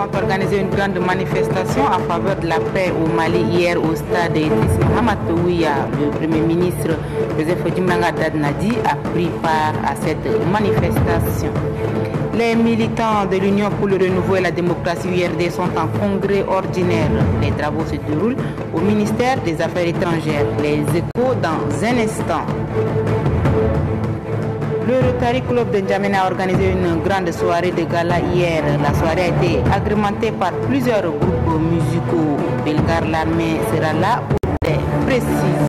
ont organisé une grande manifestation en faveur de la paix au Mali hier au stade Idriss Mohamed Ouya. Le Premier ministre Joseph Djimranga Dadnadi a pris part à cette manifestation. Les militants de l'Union pour le renouveau et la démocratie URD sont en congrès ordinaire. Les travaux se déroulent au ministère des Affaires étrangères. Les échos dans un instant. Le Rotary Club de N'Djamena a organisé une grande soirée de gala hier. La soirée a été agrémentée par plusieurs groupes musicaux. Belgar L'armée sera là pour les précisions.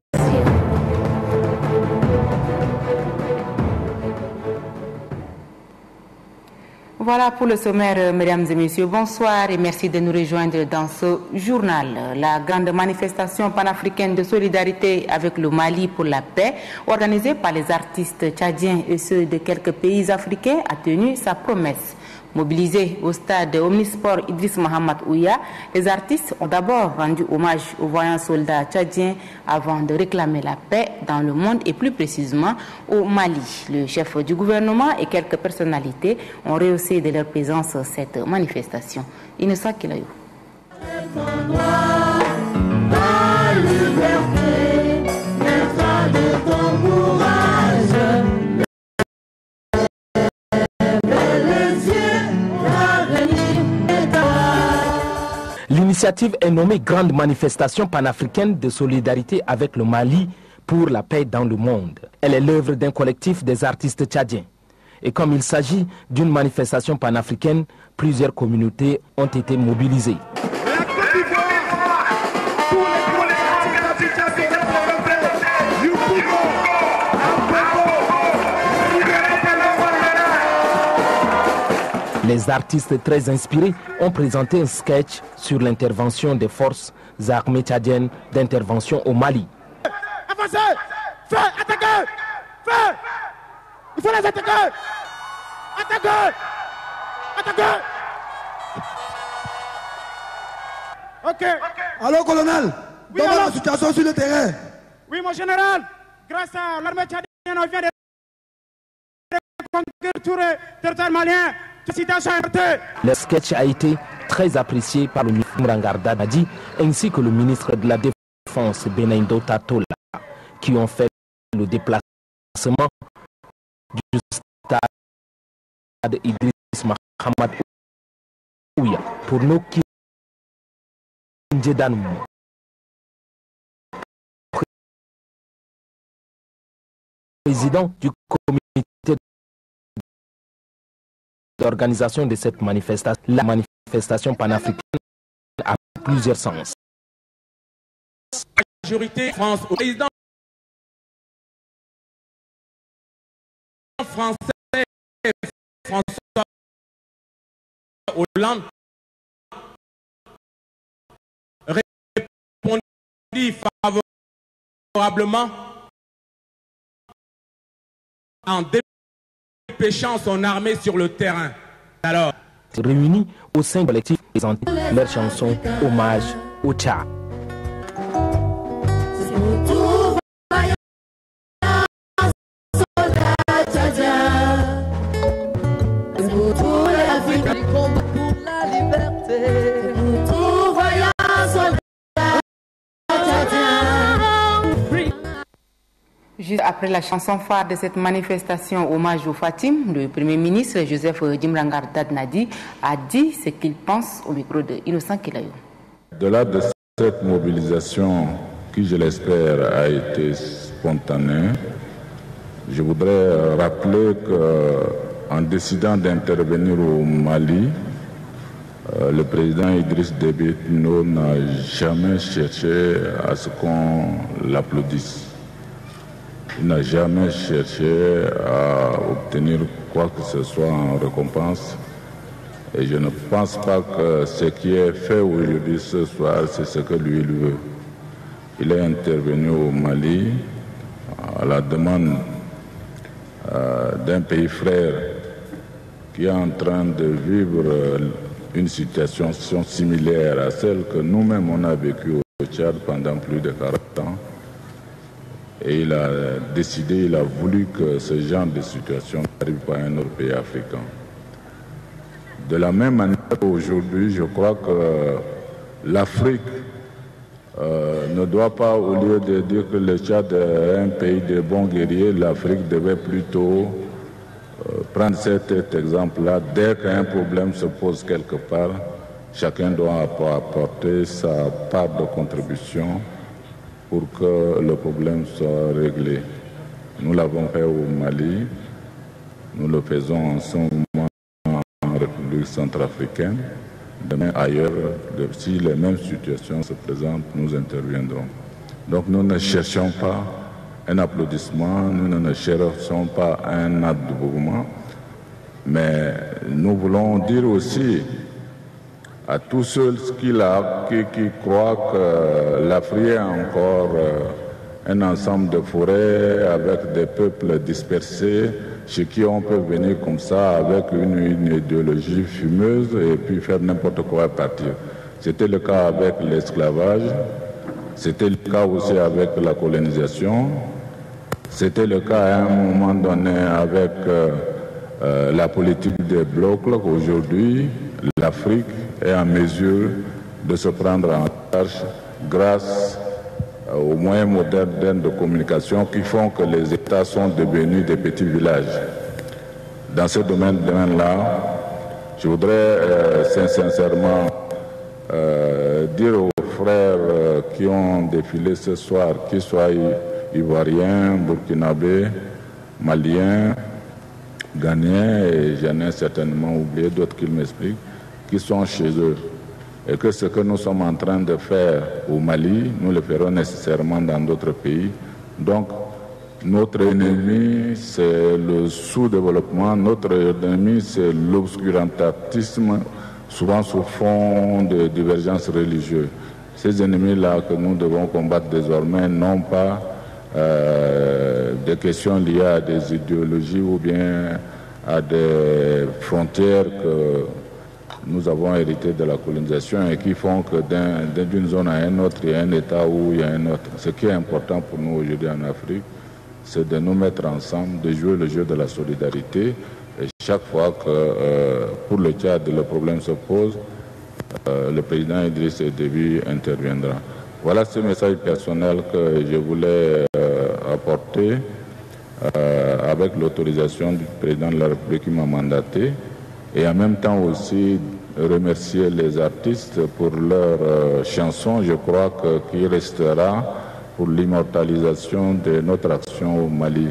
Voilà pour le sommaire, mesdames et messieurs. Bonsoir et merci de nous rejoindre dans ce journal. La grande manifestation panafricaine de solidarité avec le Mali pour la paix, organisée par les artistes tchadiens et ceux de quelques pays africains, a tenu sa promesse. Mobilisés au stade Omnisport Idriss Mohamed Ouya, les artistes ont d'abord rendu hommage aux voyants soldats tchadiens avant de réclamer la paix dans le monde et plus précisément au Mali. Le chef du gouvernement et quelques personnalités ont rehaussé de leur présence cette manifestation. Innocent Kilayou. L'initiative est nommée Grande Manifestation panafricaine de solidarité avec le Mali pour la paix dans le monde. Elle est l'œuvre d'un collectif des artistes tchadiens. Et comme il s'agit d'une manifestation panafricaine, plusieurs communautés ont été mobilisées. Les artistes très inspirés ont présenté un sketch sur l'intervention des forces armées tchadiennes d'intervention au Mali. Avancez! Feu! Attaquez! Feu! Il faut les attaquer! Attaquez! Attaquez! Ok. Alors, colonel, oui, comment alors? la situation sur le terrain? Oui, mon général, grâce à l'armée tchadienne, on vient de conquérir tout le territoire malien. Le sketch a été très apprécié par le ministre Rangarda Dadi ainsi que le ministre de la Défense Benaindo Tatola qui ont fait le déplacement du stade Idriss Mohamed Ouya pour nos Kindjedanou. Président du comité d'organisation de cette manifestation, la manifestation panafricaine a plusieurs sens. Majorité France au président français François Hollande répondit favorablement en dépêchant son armée sur le terrain. Alors, réunis au sein du collectif, présentent leur chanson Hommage au Tchad. Juste après la chanson phare de cette manifestation hommage au Fatim, le Premier ministre Joseph Djimranga Dadnadi a dit ce qu'il pense au micro de Innocent Kilayou. Au-delà de cette mobilisation qui, je l'espère, a été spontanée, je voudrais rappeler qu'en décidant d'intervenir au Mali, le président Idriss Déby Itno n'a jamais cherché à ce qu'on l'applaudisse. Il n'a jamais cherché à obtenir quoi que ce soit en récompense. Et je ne pense pas que ce qui est fait aujourd'hui ce soir, c'est ce que lui veut. Il est intervenu au Mali à la demande d'un pays frère qui est en train de vivre une situation similaire à celle que nous-mêmes on a vécue au Tchad pendant plus de 40 ans. Et il a décidé, il a voulu que ce genre de situation n'arrive pas à un autre pays africain. De la même manière, aujourd'hui, je crois que l'Afrique ne doit pas, au lieu de dire que le Tchad est un pays de bons guerriers, l'Afrique devait plutôt prendre cet exemple-là. Dès qu'un problème se pose quelque part, chacun doit apporter sa part de contribution pour que le problème soit réglé. Nous l'avons fait au Mali, nous le faisons en ce moment en République centrafricaine. Demain, ailleurs, si les mêmes situations se présentent, nous interviendrons. Donc nous ne cherchons pas un applaudissement, nous ne cherchons pas un adoubement, mais nous voulons dire aussi à tous ceux qui croient que l'Afrique est encore un ensemble de forêts avec des peuples dispersés, chez qui on peut venir comme ça avec une idéologie fumeuse et puis faire n'importe quoi à partir. C'était le cas avec l'esclavage, c'était le cas aussi avec la colonisation, c'était le cas à un moment donné avec la politique des blocs. Aujourd'hui, l'Afrique est en mesure de se prendre en charge grâce aux moyens modernes de communication qui font que les États sont devenus des petits villages. Dans ce domaine-là, je voudrais sincèrement dire aux frères qui ont défilé ce soir, qu'ils soient ivoiriens, burkinabés, maliens, ghanéens, et j'en ai certainement oublié d'autres qui m'expliquent, qui sont chez eux. Et que ce que nous sommes en train de faire au Mali, nous le ferons nécessairement dans d'autres pays. Donc, notre ennemi, c'est le sous-développement, notre ennemi, c'est l'obscurantisme, souvent sous fond de divergences religieuses. Ces ennemis-là que nous devons combattre désormais, non pas des questions liées à des idéologies ou bien à des frontières que nous avons hérité de la colonisation et qui font que d'une zone à une autre, il y a un État où il y a un autre. Ce qui est important pour nous aujourd'hui en Afrique, c'est de nous mettre ensemble, de jouer le jeu de la solidarité. Et chaque fois que pour le Tchad, le problème se pose, le président Idriss Déby interviendra. Voilà ce message personnel que je voulais apporter avec l'autorisation du président de la République qui m'a mandaté. Et en même temps aussi remercier les artistes pour leur chanson, je crois qu'il restera pour l'immortalisation de notre action au Mali.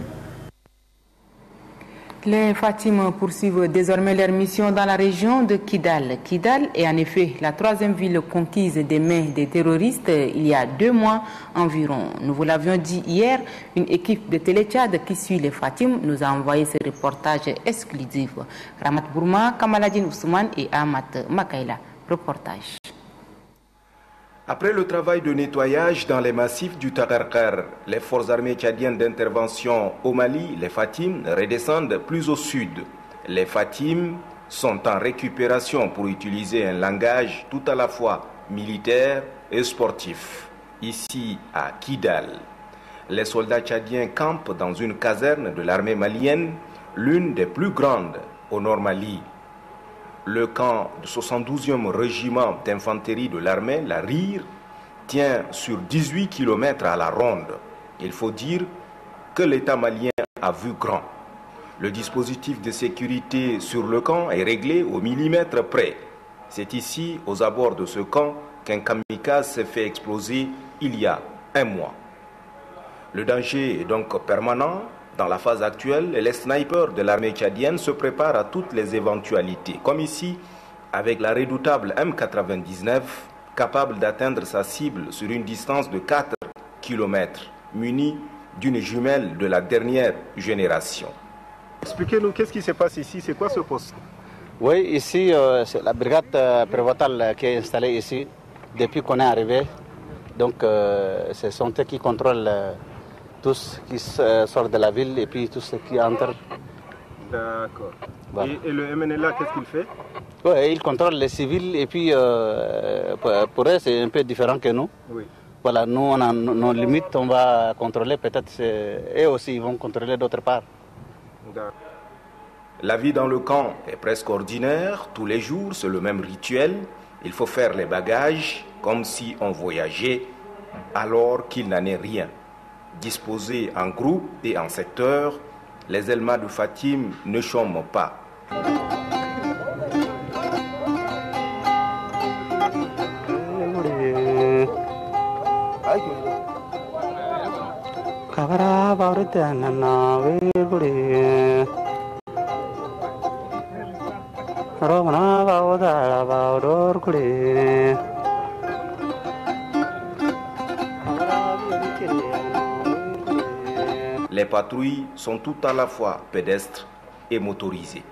Les Fatim poursuivent désormais leur mission dans la région de Kidal. Kidal est en effet la troisième ville conquise des mains des terroristes il y a 2 mois environ. Nous vous l'avions dit hier, une équipe de Télé-Tchad qui suit les Fatim nous a envoyé ce reportage exclusif. Ramat Bourma, Kamaladine Ousmane et Ahmad Makaila. Reportage. Après le travail de nettoyage dans les massifs du Takarkar, les forces armées tchadiennes d'intervention au Mali, les Fatim, redescendent plus au sud. Les Fatim sont en récupération pour utiliser un langage tout à la fois militaire et sportif. Ici, à Kidal, les soldats tchadiens campent dans une caserne de l'armée malienne, l'une des plus grandes au Nord Mali. Le camp du 72e régiment d'infanterie de l'armée, la RIR, tient sur 18 km à la ronde. Il faut dire que l'État malien a vu grand. Le dispositif de sécurité sur le camp est réglé au millimètre près. C'est ici, aux abords de ce camp, qu'un kamikaze s'est fait exploser il y a 1 mois. Le danger est donc permanent. Dans la phase actuelle, les snipers de l'armée tchadienne se préparent à toutes les éventualités, comme ici, avec la redoutable M99, capable d'atteindre sa cible sur une distance de 4 km, munie d'une jumelle de la dernière génération. Expliquez-nous, qu'est-ce qui se passe ici? C'est quoi ce poste? Oui, ici, c'est la brigade prévôtale qui est installée ici depuis qu'on est arrivé. Donc, ce sont eux qui contrôlent tous qui sortent de la ville et puis tous ceux qui entrent. D'accord. Voilà. Et le MNLA, qu'est-ce qu'il fait? Oui, il contrôle les civils et puis pour eux, c'est un peu différent que nous. Oui. Voilà, nous, on a nos limites, on va contrôler, peut-être eux aussi, ils vont contrôler d'autre part. La vie dans le camp est presque ordinaire. Tous les jours, c'est le même rituel. Il faut faire les bagages comme si on voyageait alors qu'il n'en est rien. Disposés en groupe et en secteur, les Elmas de Fatim ne chôment pas. Les patrouilles sont tout à la fois pédestres et motorisées.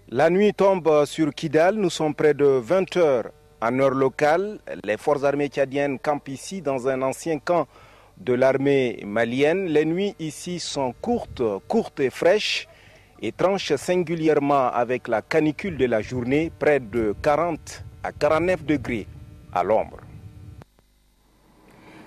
La nuit tombe sur Kidal, nous sommes près de 20 heures en heure locale. Les forces armées tchadiennes campent ici dans un ancien camp de l'armée malienne. Les nuits ici sont courtes et fraîches et tranchent singulièrement avec la canicule de la journée, près de 40 à 49 degrés à l'ombre.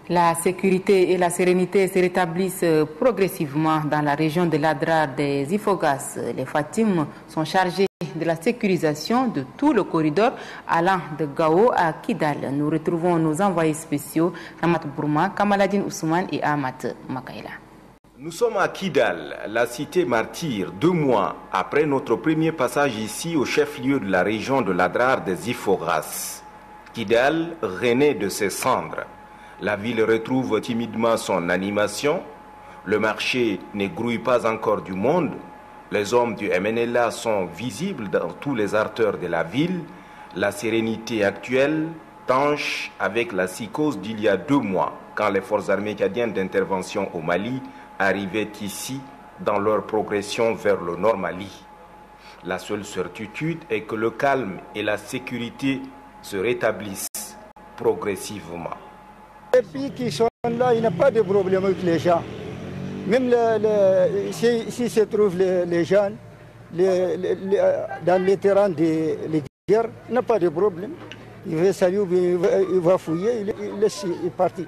La sécurité et la sérénité se rétablissent progressivement dans la région de l'Adrar des Ifogas. Les Fatim sont chargés de la sécurisation de tout le corridor allant de Gao à Kidal. Nous retrouvons nos envoyés spéciaux Ramat Bourma, Kamaladine Ousmane et Ahmad Makaila. Nous sommes à Kidal, la cité martyre, 2 mois après notre premier passage ici au chef-lieu de la région de l'Adrar des Ifogas. Kidal renaît de ses cendres. La ville retrouve timidement son animation. Le marché ne grouille pas encore du monde. Les hommes du MNLA sont visibles dans tous les artères de la ville. La sérénité actuelle tanche avec la psychose d'il y a 2 mois, quand les forces armées tchadiennes d'intervention au Mali arrivaient ici dans leur progression vers le Nord Mali. La seule certitude est que le calme et la sécurité se rétablissent progressivement. Depuis qu'ils sont là, il n'y a pas de problème avec les gens. Même si se trouvent les gens dans les terrains de guerre, il n'y a pas de problème. Il va saluer, il va fouiller, il laisse partir.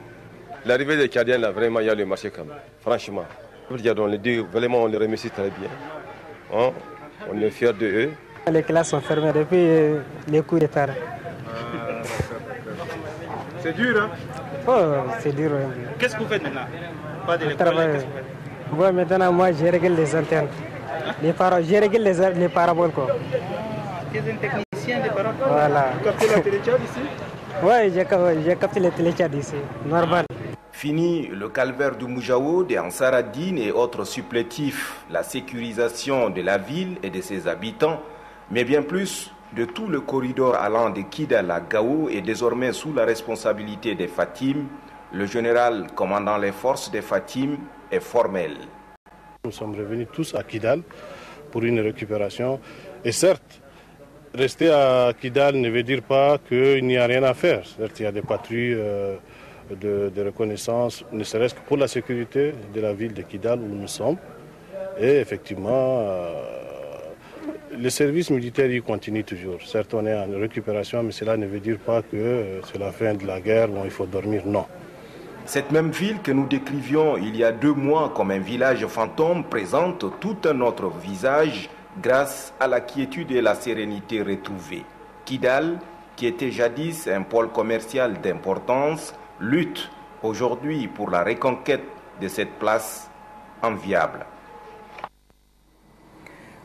L'arrivée des Tchadiens, là, vraiment, il y a le marché quand même, franchement. Vraiment, on les remercie très bien. Hein? On est fiers de eux. Les classes sont fermées depuis les coups d'État. C'est dur, hein? Oh, c'est dur. Qu'est-ce que vous faites maintenant? Pas de l'école. Bon, maintenant, moi, je règle les antennes. Je règle les paraboles, quoi. Tu es un technicien des paraboles? Voilà. Vous captez la téléchat ici? Oui, j'ai capté les téléchats ici. Normal. Fini le calvaire du Moujaou, des Ansaradine et autres supplétifs, la sécurisation de la ville et de ses habitants, mais bien plus de tout le corridor allant de Kidal à Gao est désormais sous la responsabilité des Fatim. Le général commandant les forces des Fatim est formel. Nous sommes revenus tous à Kidal pour une récupération. Et certes, rester à Kidal ne veut dire pas qu'il n'y a rien à faire. Certes, il y a des patrouilles de reconnaissance, ne serait-ce que pour la sécurité de la ville de Kidal où nous sommes. Et effectivement, le service militaire il continue toujours. Certes, on est en récupération, mais cela ne veut dire pas que c'est la fin de la guerre, bon, il faut dormir, non. Cette même ville que nous décrivions il y a 2 mois comme un village fantôme présente tout un autre visage grâce à la quiétude et la sérénité retrouvées. Kidal, qui était jadis un pôle commercial d'importance, lutte aujourd'hui pour la reconquête de cette place enviable.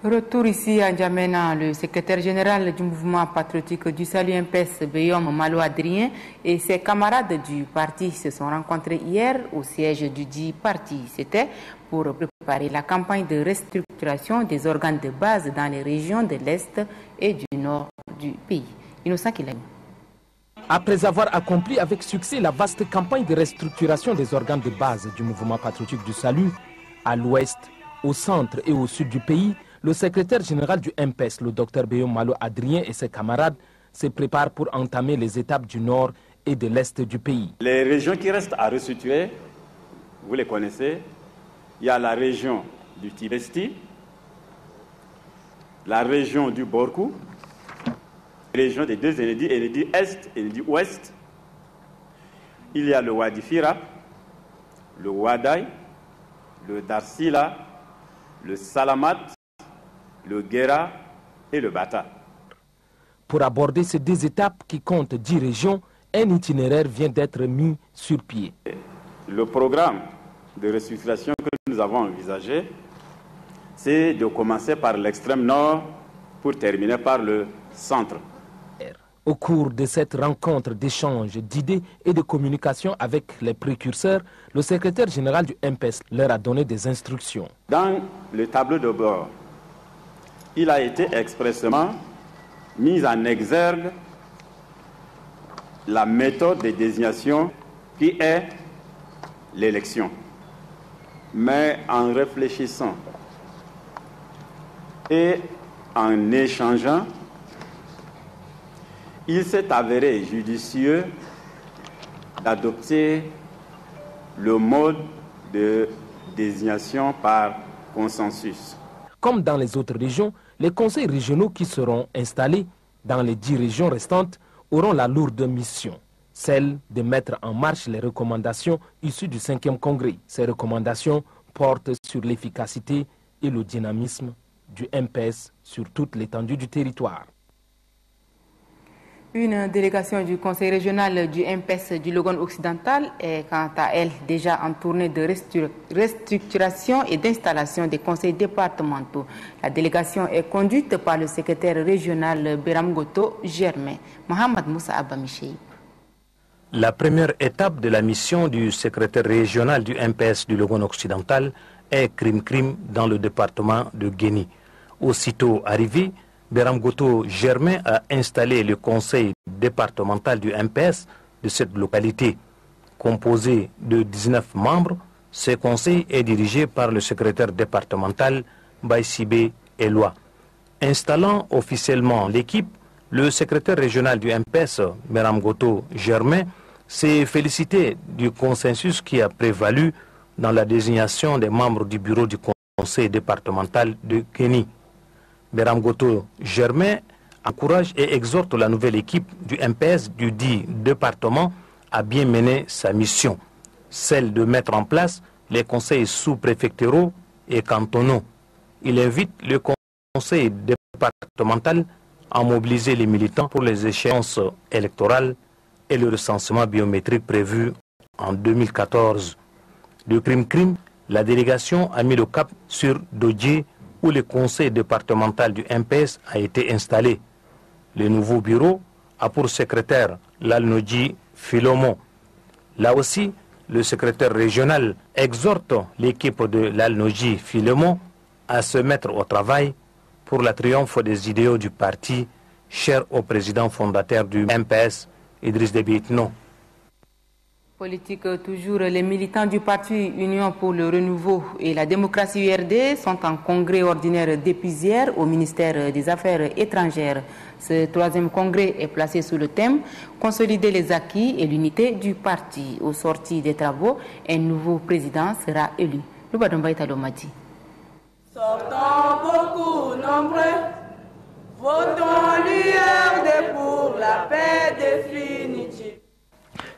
Retour ici à N'Djamena, le secrétaire général du mouvement patriotique du Salut MPS, Beyom Malo Adrien, et ses camarades du parti se sont rencontrés hier au siège du dit parti. C'était pour préparer la campagne de restructuration des organes de base dans les régions de l'Est et du Nord du pays. Innocent Kilani. Après avoir accompli avec succès la vaste campagne de restructuration des organes de base du mouvement patriotique du Salut, à l'ouest, au centre et au sud du pays, le secrétaire général du MPS, le Dr Beyom Malo Adrien et ses camarades se préparent pour entamer les étapes du nord et de l'est du pays. Les régions qui restent à restructurer, vous les connaissez. Il y a la région du Tibesti, la région du Borkou, la région des 2 Enedi, Enedi Est et Enedi Ouest. Il y a le Wadi Fira, le Wadaï, le Darsila, le Salamat le Guéra et le Bata. Pour aborder ces deux étapes qui comptent 10 régions, un itinéraire vient d'être mis sur pied. Le programme de restructuration que nous avons envisagé, c'est de commencer par l'extrême nord pour terminer par le centre. Au cours de cette rencontre d'échange d'idées et de communication avec les précurseurs, le secrétaire général du MPS leur a donné des instructions. Dans le tableau de bord, il a été expressément mis en exergue la méthode de désignation qui est l'élection. Mais en réfléchissant et en échangeant, il s'est avéré judicieux d'adopter le mode de désignation par consensus. Comme dans les autres régions, les conseils régionaux qui seront installés dans les 10 régions restantes auront la lourde mission, celle de mettre en marche les recommandations issues du 5e congrès. Ces recommandations portent sur l'efficacité et le dynamisme du MPS sur toute l'étendue du territoire. Une délégation du conseil régional du MPS du Logone occidental est quant à elle déjà en tournée de restructuration et d'installation des conseils départementaux. La délégation est conduite par le secrétaire régional Beram Goto Germain. Mohamed Moussa Abamicheï. La première étape de la mission du secrétaire régional du MPS du Logone occidental est Krim dans le département de Guéni. Aussitôt arrivé, Beram Goto Germain a installé le conseil départemental du MPS de cette localité. Composé de 19 membres, ce conseil est dirigé par le secrétaire départemental Baïsibé Eloi. Installant officiellement l'équipe, le secrétaire régional du MPS, Beram Goto Germain, s'est félicité du consensus qui a prévalu dans la désignation des membres du bureau du conseil départemental de Guéni. Beram Goto Germain encourage et exhorte la nouvelle équipe du MPS du dit département à bien mener sa mission, celle de mettre en place les conseils sous-préfectoraux et cantonaux. Il invite le conseil départemental à mobiliser les militants pour les échéances électorales et le recensement biométrique prévu en 2014. De Krim, la délégation a mis le cap sur Dodje, où le conseil départemental du MPS a été installé. Le nouveau bureau a pour secrétaire l'Alnoji Philomon. Là aussi, le secrétaire régional exhorte l'équipe de l'Alnoji Philomon à se mettre au travail pour le triomphe des idéaux du parti, cher au président fondateur du MPS, Idriss Déby Itno. Politique toujours, les militants du parti Union pour le Renouveau et la démocratie URD sont en congrès ordinaire depuis hier au ministère des Affaires étrangères. Ce 3e congrès est placé sous le thème « Consolider les acquis et l'unité du parti ». Au sorti des travaux, un nouveau président sera élu. Loubadombaï Talomadi. Sortons beaucoup nombreux, votons l'URD pour la paix définitive.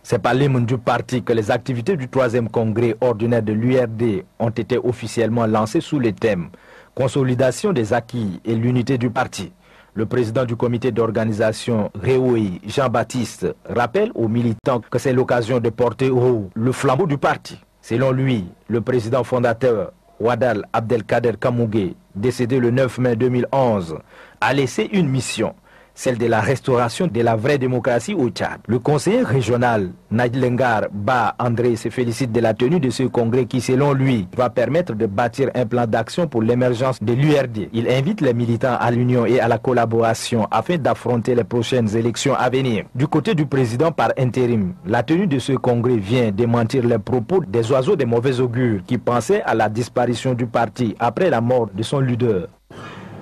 C'est par l'hymne du parti que les activités du 3e congrès ordinaire de l'URD ont été officiellement lancées sous le thème « Consolidation des acquis et l'unité du parti ». Le président du comité d'organisation, Réoui Jean-Baptiste, rappelle aux militants que c'est l'occasion de porter haut le flambeau du parti. Selon lui, le président fondateur, Wadal Abdelkader Kamougé, décédé le 9 mai 2011, a laissé une mission, celle de la restauration de la vraie démocratie au Tchad. Le conseiller régional Najdlengar Ba André se félicite de la tenue de ce congrès qui, selon lui, va permettre de bâtir un plan d'action pour l'émergence de l'URD. Il invite les militants à l'union et à la collaboration afin d'affronter les prochaines élections à venir. Du côté du président par intérim, la tenue de ce congrès vient démentir les propos des oiseaux de mauvais augure qui pensaient à la disparition du parti après la mort de son leader.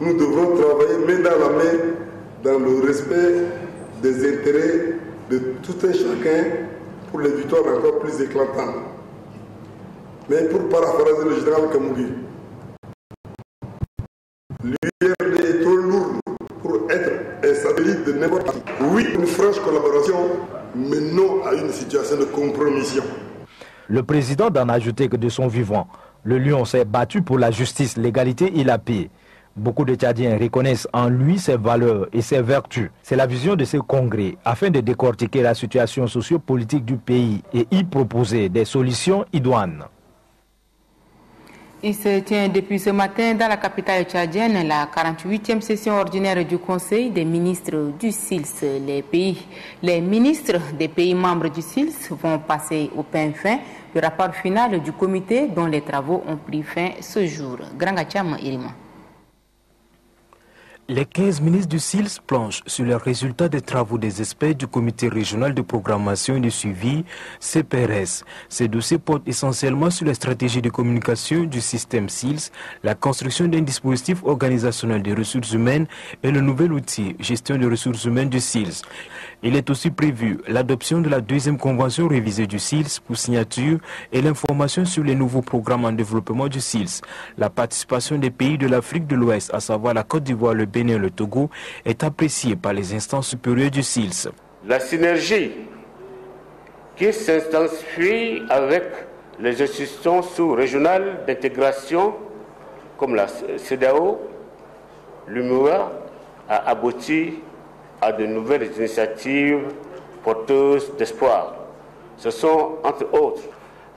Nous devrons travailler main dans la main dans le respect des intérêts de tout un chacun pour les victoires encore plus éclatantes. Mais pour paraphraser le général Kamougé, l'URD est trop lourd pour être un satellite de n'importe qui. Oui, une franche collaboration, mais non à une situation de compromission. Le président d'en ajouter que de son vivant, le lion s'est battu pour la justice, l'égalité et la paix. Beaucoup de Tchadiens reconnaissent en lui ses valeurs et ses vertus. C'est la vision de ce congrès afin de décortiquer la situation sociopolitique du pays et y proposer des solutions idoines. Il se tient depuis ce matin dans la capitale tchadienne la 48e session ordinaire du Conseil des ministres du SILS. Les ministres des pays membres du SILS vont passer au pain fin le rapport final du comité dont les travaux ont pris fin ce jour. Grangacham Irima. Les 15 ministres du SILS planchent sur les résultats des travaux des experts du comité régional de programmation et de suivi, CPRS. Ces dossiers portent essentiellement sur la stratégie de communication du système SILS, la construction d'un dispositif organisationnel des ressources humaines et le nouvel outil gestion des ressources humaines du SILS. Il est aussi prévu l'adoption de la deuxième convention révisée du SILS pour signature et l'information sur les nouveaux programmes en développement du SILS. La participation des pays de l'Afrique de l'Ouest, à savoir la Côte d'Ivoire, le Bénin et le Togo, est appréciée par les instances supérieures du SILS. La synergie qui s'intensifie avec les institutions sous-régionales d'intégration comme la CEDEAO, l'UMOA, a abouti à de nouvelles initiatives porteuses d'espoir. Ce sont, entre autres,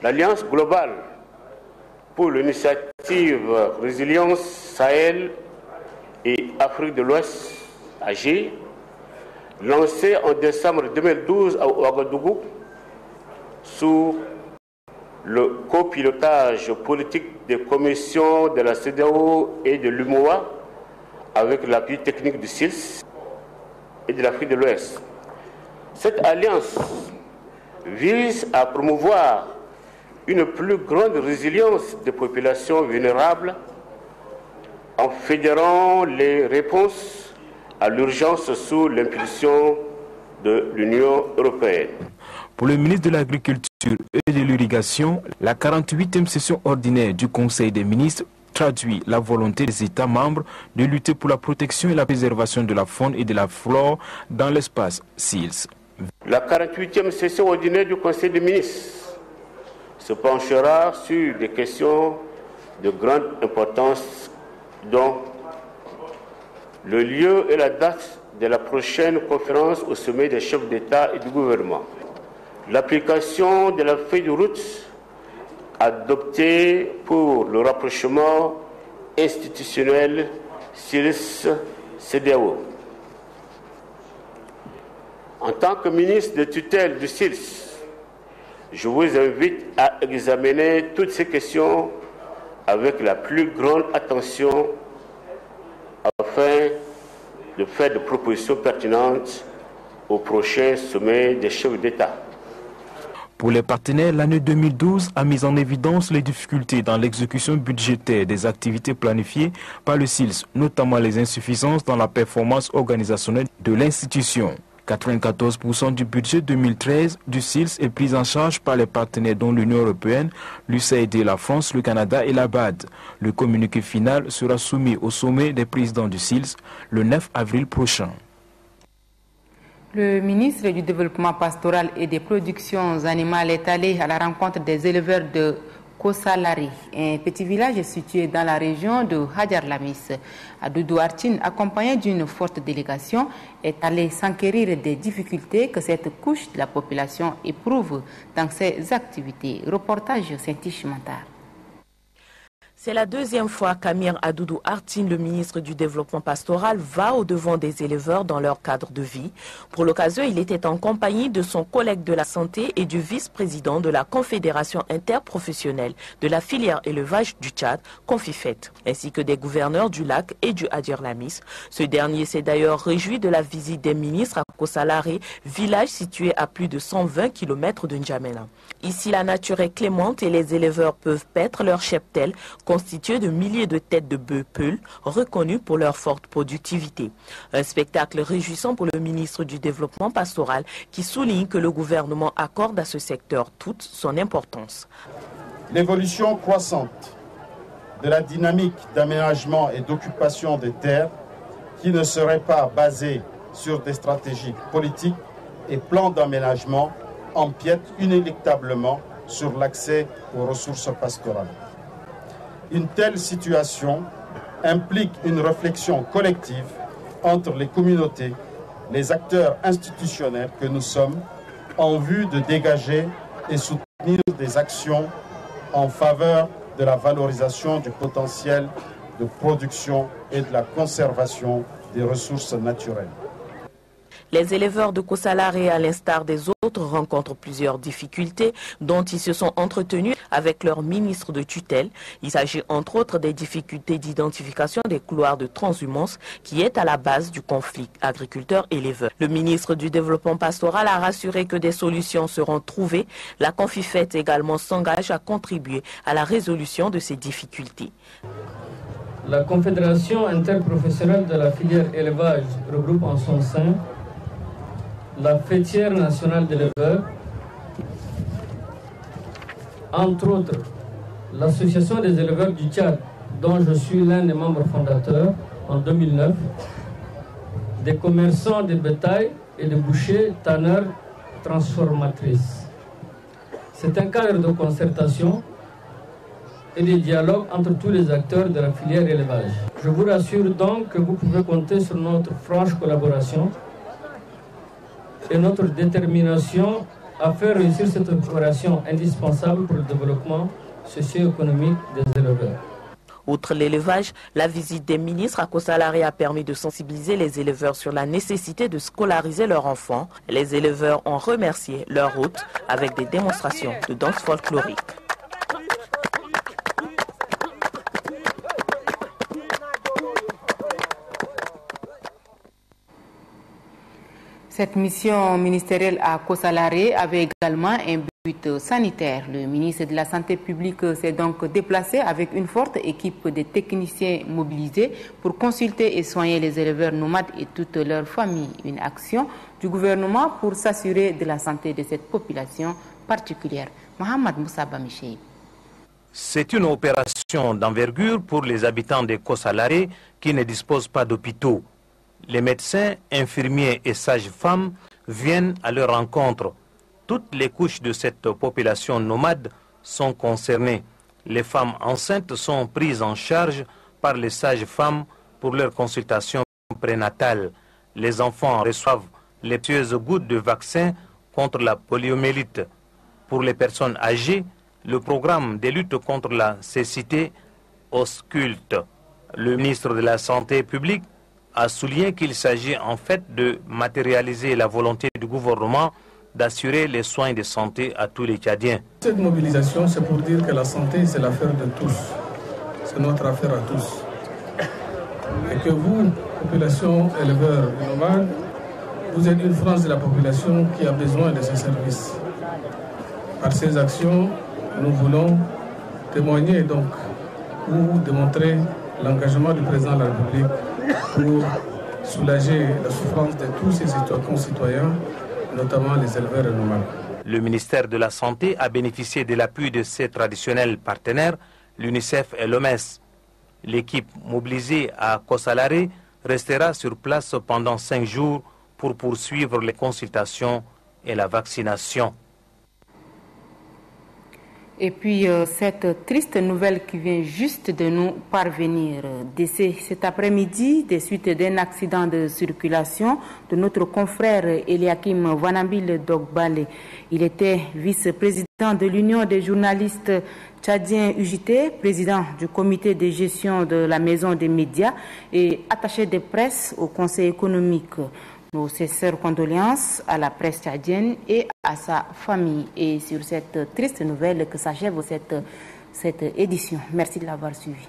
l'Alliance globale pour l'initiative Résilience Sahel et Afrique de l'Ouest, AG, lancée en décembre 2012 à Ouagadougou, sous le copilotage politique des commissions de la CEDEAO et de l'UMOA, avec l'appui technique du SILS et de l'Afrique de l'Ouest. Cette alliance vise à promouvoir une plus grande résilience des populations vulnérables en fédérant les réponses à l'urgence sous l'impulsion de l'Union européenne. Pour le ministre de l'Agriculture et de l'Irrigation, la 48e session ordinaire du Conseil des ministres traduit la volonté des États membres de lutter pour la protection et la préservation de la faune et de la flore dans l'espace SILS. La 48e session ordinaire du Conseil des ministres se penchera sur des questions de grande importance dont le lieu et la date de la prochaine conférence au sommet des chefs d'État et du gouvernement, l'application de la feuille de route adoptée pour le rapprochement institutionnel SILS-CEDEAO. En tant que ministre de tutelle du SILS, je vous invite à examiner toutes ces questions avec la plus grande attention afin de faire des propositions pertinentes au prochain sommet des chefs d'État. Pour les partenaires, l'année 2012 a mis en évidence les difficultés dans l'exécution budgétaire des activités planifiées par le SILS, notamment les insuffisances dans la performance organisationnelle de l'institution. 94% du budget 2013 du SILS est pris en charge par les partenaires dont l'Union européenne, l'USAID, la France, le Canada et la BAD. Le communiqué final sera soumis au sommet des présidents du SILS le 9 avril prochain. Le ministre du Développement pastoral et des productions animales est allé à la rencontre des éleveurs de Kosalari, un petit village situé dans la région de Hadjar Lamis. Doudou Artin, accompagné d'une forte délégation, est allé s'enquérir des difficultés que cette couche de la population éprouve dans ses activités. Reportage Saint-Tiche Mantar. C'est la deuxième fois qu'Amir Adoudou Artin, le ministre du Développement pastoral, va au-devant des éleveurs dans leur cadre de vie. Pour l'occasion, il était en compagnie de son collègue de la santé et du vice-président de la Confédération interprofessionnelle de la filière élevage du Tchad, Confifet, ainsi que des gouverneurs du lac et du Hadjar Lamis. Ce dernier s'est d'ailleurs réjoui de la visite des ministres à Kosalari, village situé à plus de 120 km de N'Djamena. Ici, la nature est clémente et les éleveurs peuvent paître leur cheptel, constitué de milliers de têtes de bœufs peuls, reconnus pour leur forte productivité. Un spectacle réjouissant pour le ministre du Développement pastoral qui souligne que le gouvernement accorde à ce secteur toute son importance. L'évolution croissante de la dynamique d'aménagement et d'occupation des terres qui ne serait pas basée sur des stratégies politiques et plans d'aménagement empiète inéluctablement sur l'accès aux ressources pastorales. Une telle situation implique une réflexion collective entre les communautés, les acteurs institutionnels que nous sommes, en vue de dégager et soutenir des actions en faveur de la valorisation du potentiel de production et de la conservation des ressources naturelles. Les éleveurs de Kosalare, à l'instar des autres, rencontrent plusieurs difficultés dont ils se sont entretenus avec leur ministre de tutelle. Il s'agit entre autres des difficultés d'identification des couloirs de transhumance qui est à la base du conflit agriculteur-éleveur. Le ministre du Développement pastoral a rassuré que des solutions seront trouvées. La Confifet également s'engage à contribuer à la résolution de ces difficultés. La Confédération interprofessionnelle de la filière élevage regroupe en son sein la fêtière nationale d'éleveurs, entre autres l'association des éleveurs du Tchad, dont je suis l'un des membres fondateurs en 2009, des commerçants de bétail et de bouchers, tanneurs, transformatrices. C'est un cadre de concertation et de dialogue entre tous les acteurs de la filière élevage. Je vous rassure donc que vous pouvez compter sur notre franche collaboration et notre détermination à faire réussir cette opération indispensable pour le développement socio-économique des éleveurs. Outre l'élevage, la visite des ministres à Kosalare a permis de sensibiliser les éleveurs sur la nécessité de scolariser leurs enfants. Les éleveurs ont remercié leur hôte avec des démonstrations de danse folklorique. Cette mission ministérielle à Kosalare avait également un but sanitaire. Le ministre de la Santé publique s'est donc déplacé avec une forte équipe de techniciens mobilisés pour consulter et soigner les éleveurs nomades et toutes leurs familles. Une action du gouvernement pour s'assurer de la santé de cette population particulière. Mohamed Moussa Bamicheï. C'est une opération d'envergure pour les habitants de Kosalare qui ne disposent pas d'hôpitaux. Les médecins, infirmiers et sages-femmes viennent à leur rencontre. Toutes les couches de cette population nomade sont concernées. Les femmes enceintes sont prises en charge par les sages-femmes pour leur consultation prénatale. Les enfants reçoivent les précieuses gouttes de vaccin contre la poliomyélite. Pour les personnes âgées, le programme de lutte contre la cécité ausculte. Le ministre de la Santé publique a souligné qu'il s'agit en fait de matérialiser la volonté du gouvernement d'assurer les soins de santé à tous les Tchadiens. Cette mobilisation, c'est pour dire que la santé, c'est l'affaire de tous. C'est notre affaire à tous. Et que vous, population éleveurs et nomades, vous êtes une frange de la population qui a besoin de ce service. Par ces actions, nous voulons témoigner donc ou démontrer l'engagement du président de la République pour soulager la souffrance de tous ses concitoyens, notamment les éleveurs et nomades. Le ministère de la Santé a bénéficié de l'appui de ses traditionnels partenaires, l'UNICEF et l'OMS. L'équipe mobilisée à Kosalare restera sur place pendant 5 jours pour poursuivre les consultations et la vaccination. Et puis cette triste nouvelle qui vient juste de nous parvenir, décès cet après-midi des suites d'un accident de circulation de notre confrère Eliakim Vanambil Dogbale. Il était vice-président de l'Union des journalistes tchadiens UJT, président du comité de gestion de la maison des médias et attaché de presse au Conseil économique. Nos sincères condoléances à la presse tchadienne et à sa famille. Et sur cette triste nouvelle que s'achève cette édition. Merci de l'avoir suivi.